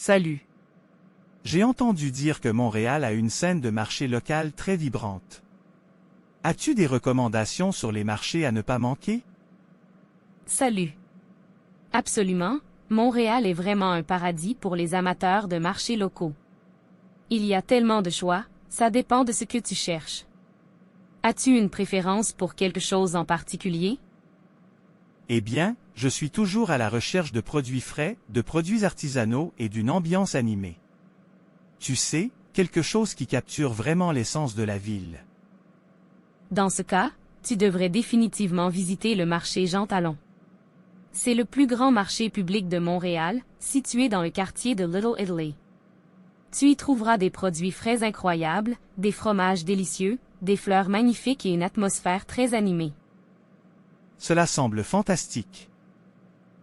Salut. J'ai entendu dire que Montréal a une scène de marché locale très vibrante. As-tu des recommandations sur les marchés à ne pas manquer? Salut. Absolument, Montréal est vraiment un paradis pour les amateurs de marchés locaux. Il y a tellement de choix, ça dépend de ce que tu cherches. As-tu une préférence pour quelque chose en particulier? Eh bien, je suis toujours à la recherche de produits frais, de produits artisanaux et d'une ambiance animée. Tu sais, quelque chose qui capture vraiment l'essence de la ville. Dans ce cas, tu devrais définitivement visiter le marché Jean Talon. C'est le plus grand marché public de Montréal, situé dans le quartier de Little Italy. Tu y trouveras des produits frais incroyables, des fromages délicieux, des fleurs magnifiques et une atmosphère très animée. Cela semble fantastique.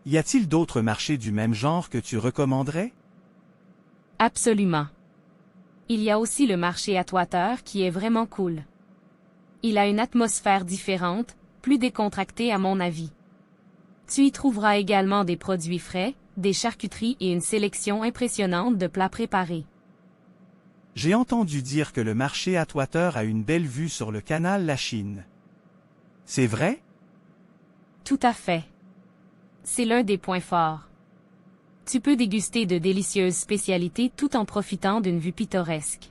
Y a-t-il d'autres marchés du même genre que tu recommanderais? Absolument. Il y a aussi le marché Atwater qui est vraiment cool. Il a une atmosphère différente, plus décontractée à mon avis. Tu y trouveras également des produits frais, des charcuteries et une sélection impressionnante de plats préparés. J'ai entendu dire que le marché Atwater a une belle vue sur le canal Lachine. C'est vrai? Tout à fait. C'est l'un des points forts. Tu peux déguster de délicieuses spécialités tout en profitant d'une vue pittoresque.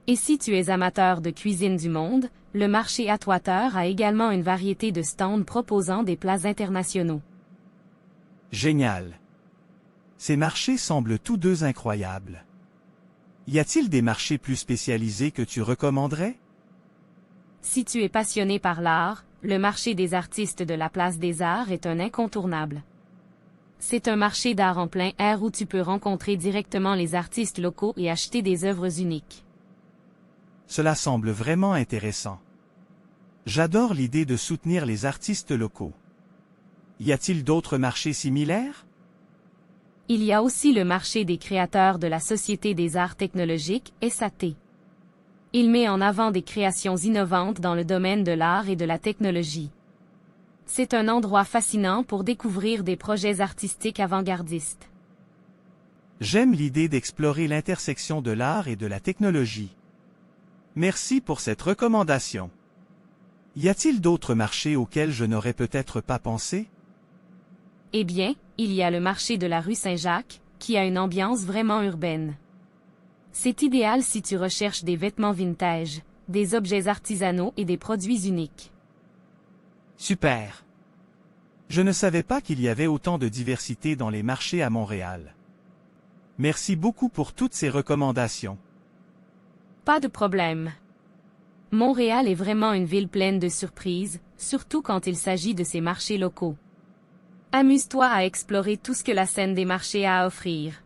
Et si tu es amateur de cuisine du monde, le marché Atwater a également une variété de stands proposant des plats internationaux. Génial. Ces marchés semblent tous deux incroyables. Y a-t-il des marchés plus spécialisés que tu recommanderais? Si tu es passionné par l'art, le marché des artistes de la Place des Arts est un incontournable. C'est un marché d'art en plein air où tu peux rencontrer directement les artistes locaux et acheter des œuvres uniques. Cela semble vraiment intéressant. J'adore l'idée de soutenir les artistes locaux. Y a-t-il d'autres marchés similaires? Il y a aussi le marché des créateurs de la Société des Arts Technologiques, SAT. Il met en avant des créations innovantes dans le domaine de l'art et de la technologie. C'est un endroit fascinant pour découvrir des projets artistiques avant-gardistes. J'aime l'idée d'explorer l'intersection de l'art et de la technologie. Merci pour cette recommandation. Y a-t-il d'autres marchés auxquels je n'aurais peut-être pas pensé? Eh bien, il y a le marché de la rue Saint-Jacques, qui a une ambiance vraiment urbaine. C'est idéal si tu recherches des vêtements vintage, des objets artisanaux et des produits uniques. Super. Je ne savais pas qu'il y avait autant de diversité dans les marchés à Montréal. Merci beaucoup pour toutes ces recommandations. Pas de problème. Montréal est vraiment une ville pleine de surprises, surtout quand il s'agit de ses marchés locaux. Amuse-toi à explorer tout ce que la scène des marchés a à offrir.